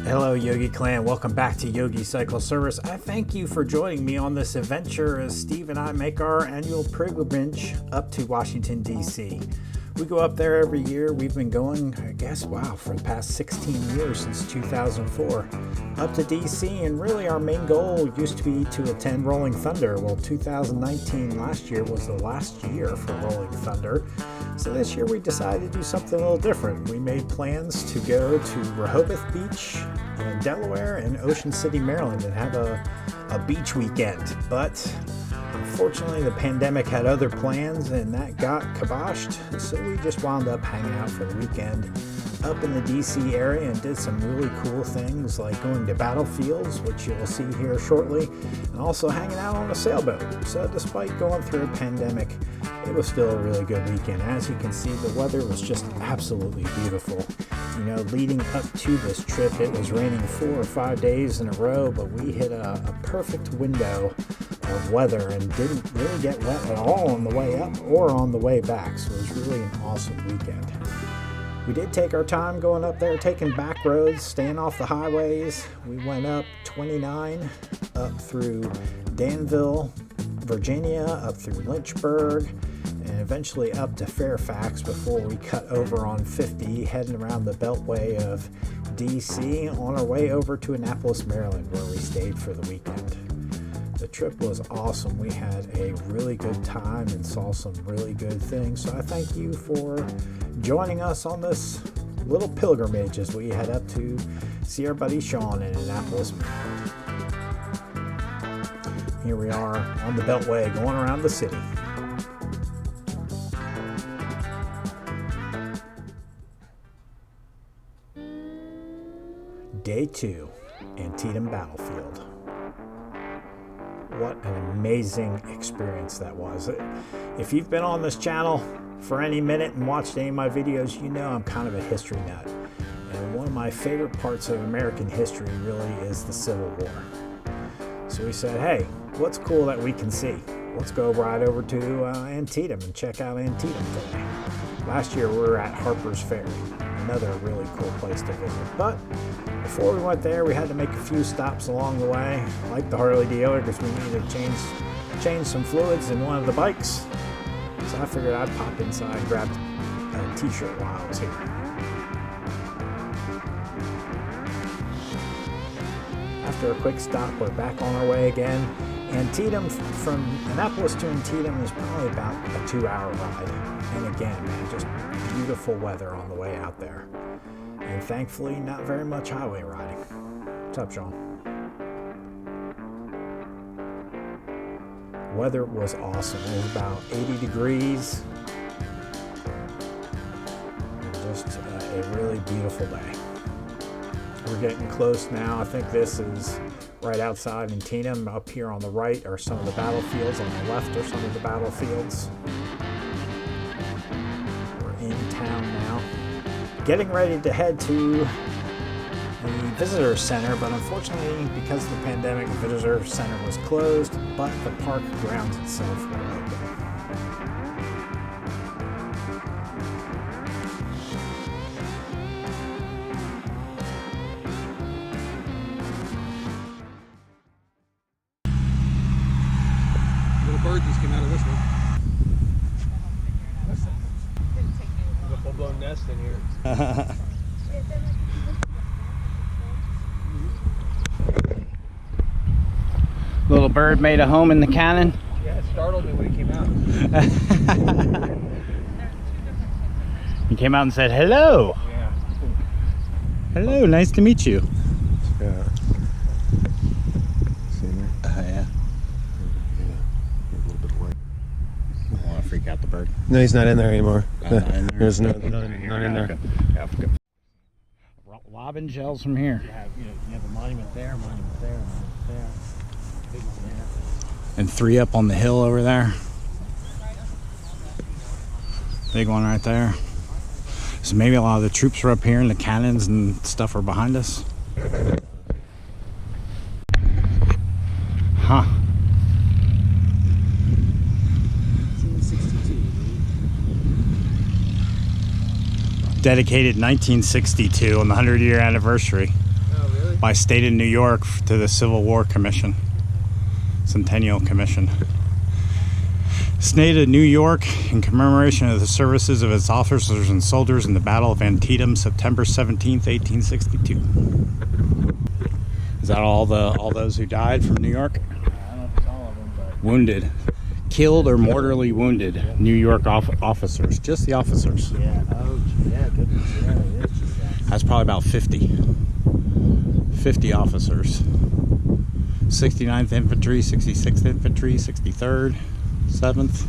Hello Yogi Clan, welcome back to Yogi Cycle Service. I thank you for joining me on this adventure as Steve and I make our annual pilgrimage up to Washington, D.C. We go up there every year. We've been going, for the past 16 years, since 2004, up to D.C. And really our main goal used to be to attend Rolling Thunder. Well, 2019, last year, was the last year for Rolling Thunder. So this year we decided to do something a little different. We made plans to go to Rehoboth Beach in Delaware and Ocean City, Maryland, and have a beach weekend. But unfortunately, the pandemic had other plans and that got kiboshed, so we just wound up hanging out for the weekend up in the DC area and did some really cool things like going to battlefields, which you'll see here shortly, and also hanging out on a sailboat. So despite going through a pandemic, it was still a really good weekend. As you can see, the weather was just absolutely beautiful. You know, leading up to this trip, it was raining 4 or 5 days in a row, but we hit a perfect window of weather and didn't really get wet at all on the way up or on the way back. So it was really an awesome weekend. We did take our time going up there, taking back roads, staying off the highways. We went up 29, up through Danville, Virginia, up through Lynchburg, and eventually up to Fairfax before we cut over on 50, heading around the beltway of DC on our way over to Annapolis, Maryland, where we stayed for the weekend. The trip was awesome. We had a really good time and saw some really good things. So I thank you for joining us on this little pilgrimage as we head up to see our buddy Sean in Annapolis, Maryland. Here we are on the beltway going around the city. Day 2, Antietam Battlefield. What an amazing experience that was. If you've been on this channel for any minute and watched any of my videos, you know I'm kind of a history nut. And one of my favorite parts of American history really is the Civil War. So we said, hey, what's cool that we can see? Let's go ride over to Antietam and check out Antietam today. Last year we were at Harper's Ferry, another really cool place to visit. But before we went there, we had to make a few stops along the way, like the Harley dealer, because we needed to change some fluids in one of the bikes. So I figured I'd pop inside and grab a t-shirt while I was here. After a quick stop, we're back on our way again. Antietam, from Annapolis to Antietam, is probably about a 2-hour ride. And again, man, just beautiful weather on the way out there. And thankfully, not very much highway riding. What's up, Sean? Weather was awesome. It was about 80 degrees. And just a really beautiful day. We're getting close now. I think this is right outside Antietam. Up here on the right are some of the battlefields. On the left are some of the battlefields. We're in town now. Getting ready to head to the visitor center, but unfortunately, because of the pandemic, the visitor center was closed, but the park grounds itself were open. Little bird just came out of this one. There's a full-blown nest in here. Little bird made a home in the cannon. Yeah, it startled me when it came out. He came out and said, hello. Yeah. Hello, nice to meet you. Yeah. See there? Yeah. Yeah. A little bit away. I don't want to freak out the bird. No, he's not in there anymore. Not in there. There's none in there. Yeah, lobbing shells from here. You have a monument there, monument there, monument there. Big one there. And 3 up on the hill over there. Big one right there. So maybe a lot of the troops are up here and the cannons and stuff are behind us. Huh. 1962. Dedicated 1962 on the 100-year anniversary. Oh, really? by state of New York to the Civil War Commission, Centennial Commission. State of New York in commemoration of the services of its officers and soldiers in the Battle of Antietam, September 17th, 1862. Is that all those who died from New York? I don't know if it's all of them, but Wounded. Killed or mortally wounded New York officers. Just the officers. yeah. Oh, yeah. Goodness. Yeah, it is just that. That's probably about 50. 50 officers. 69th Infantry, 66th Infantry, 63rd, 7th.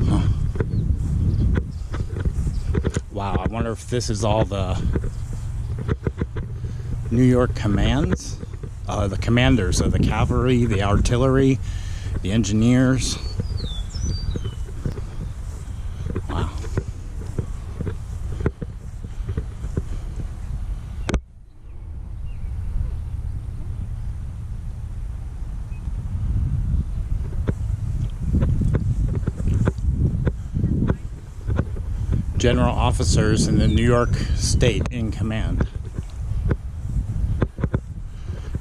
Huh. Wow, I wonder if this is all the New York commands? The commanders of the cavalry, the artillery, the engineers. Wow. General officers in the New York State in command.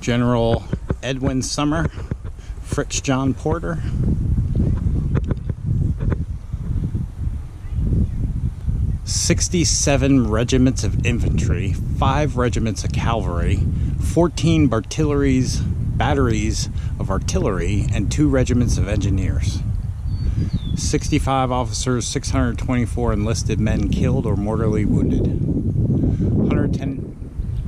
General Edwin Summer, Fritz John Porter, "67 regiments of infantry, 5 regiments of cavalry, 14 batteries of artillery, and 2 regiments of engineers. 65 officers, 624 enlisted men killed or mortally wounded. 110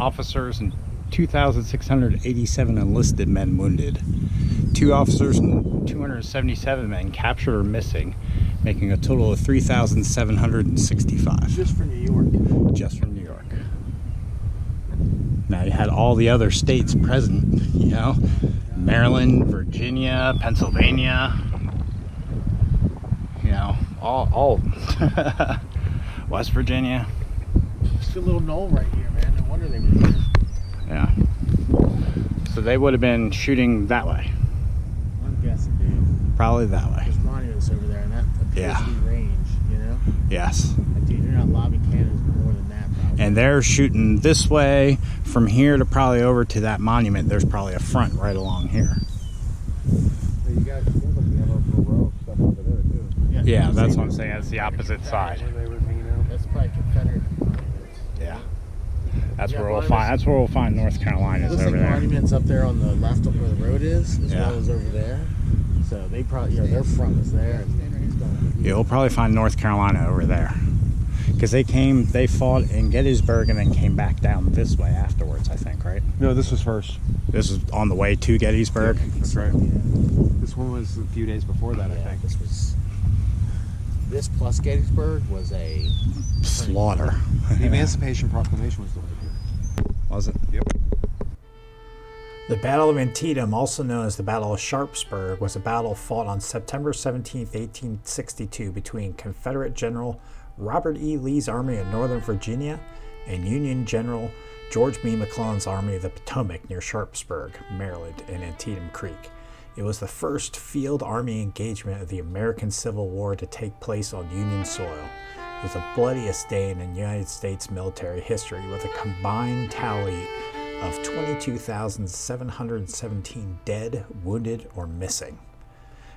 officers and 2,687 enlisted men wounded. 2 officers and 277 men captured or missing, making a total of 3,765. Just for New York. Just from New York. Now you had all the other states present, you know, Maryland, Virginia, Pennsylvania, you know, all West Virginia. Just a little knoll right here, man. No wonder they were here. Yeah. So they would have been shooting that way. I'm guessing, dude. Probably that way. There's monuments over there, and that appears to be range, you know? Yes. Like, dude, you're not lobbing cannons more than that, probably. And they're shooting this way from here to probably over to that monument. There's probably a front right along here. So you guys seems like we have a row of stuff over there too. Yeah, that's what I'm saying. That's the opposite side. Where they were hanging out. That's probably Confederate monuments. Yeah. That's Yeah, where we'll monuments. find. That's where we'll find North Carolina's Looks over like there. monuments up there on the left of where the road is, as Yeah. well as over there. So they probably, their front was there. Yeah, we'll probably find North Carolina over there. Because they fought in Gettysburg and then came back down this way afterwards, I think, right? No, this was first. This was on the way to Gettysburg. That's right. This one was a few days before that, I think. This plus Gettysburg was a Slaughter. The Emancipation Proclamation was delivered here. Was it? Yep. The Battle of Antietam, also known as the Battle of Sharpsburg, was a battle fought on September 17, 1862 between Confederate General Robert E. Lee's Army of Northern Virginia and Union General George B. McClellan's Army of the Potomac near Sharpsburg, Maryland, and Antietam Creek. It was the first field army engagement of the American Civil War to take place on Union soil. It was the bloodiest day in the United States military history, with a combined tally of 22,717 dead, wounded, or missing.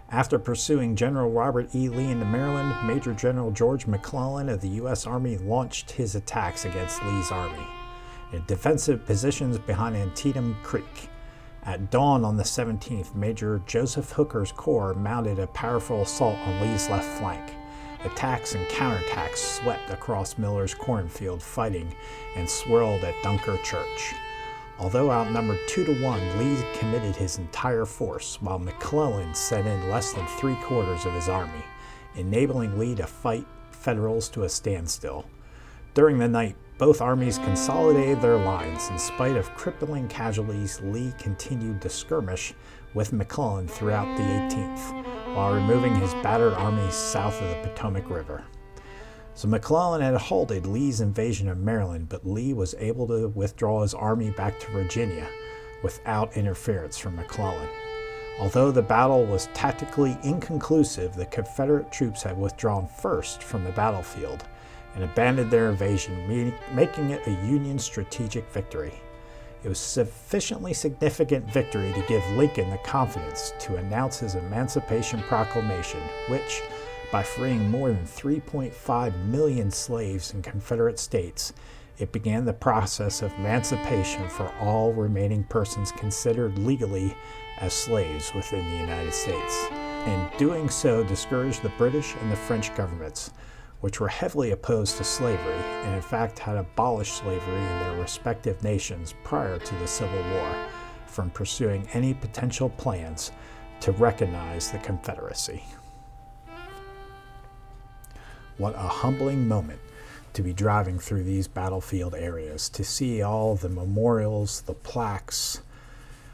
After pursuing General Robert E. Lee into Maryland, Major General George McClellan of the U.S. Army launched his attacks against Lee's army in defensive positions behind Antietam Creek. At dawn on the 17th, Major Joseph Hooker's corps mounted a powerful assault on Lee's left flank. Attacks and counterattacks swept across Miller's cornfield, fighting and swirled at Dunker Church. Although outnumbered 2-1, Lee committed his entire force, while McClellan sent in less than 3/4 of his army, enabling Lee to fight Federals to a standstill. During the night, both armies consolidated their lines. In spite of crippling casualties, Lee continued to skirmish with McClellan throughout the 18th, while removing his battered armies south of the Potomac River. So McClellan had halted Lee's invasion of Maryland, but Lee was able to withdraw his army back to Virginia without interference from McClellan. Although the battle was tactically inconclusive, the Confederate troops had withdrawn first from the battlefield, and abandoned their invasion, making it a Union strategic victory. It was sufficiently significant victory to give Lincoln the confidence to announce his Emancipation Proclamation, which, by freeing more than 3.5 million slaves in Confederate states, it began the process of emancipation for all remaining persons considered legally as slaves within the United States. In doing so, discouraged the British and the French governments, which were heavily opposed to slavery and in fact had abolished slavery in their respective nations prior to the Civil War, from pursuing any potential plans to recognize the Confederacy. What a humbling moment to be driving through these battlefield areas, to see all the memorials, the plaques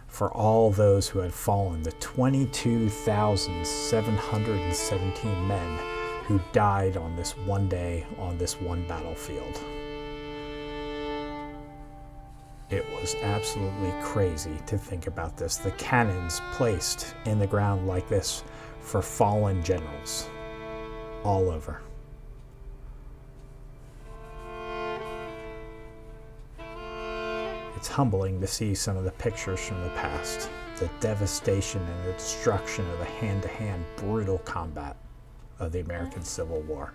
for all those who had fallen, the 22,717 men who died on this one day, on this one battlefield. It was absolutely crazy to think about this. The cannons placed in the ground like this for fallen generals all over. It's humbling to see some of the pictures from the past, the devastation and the destruction of the hand-to-hand brutal combat of the American Civil War.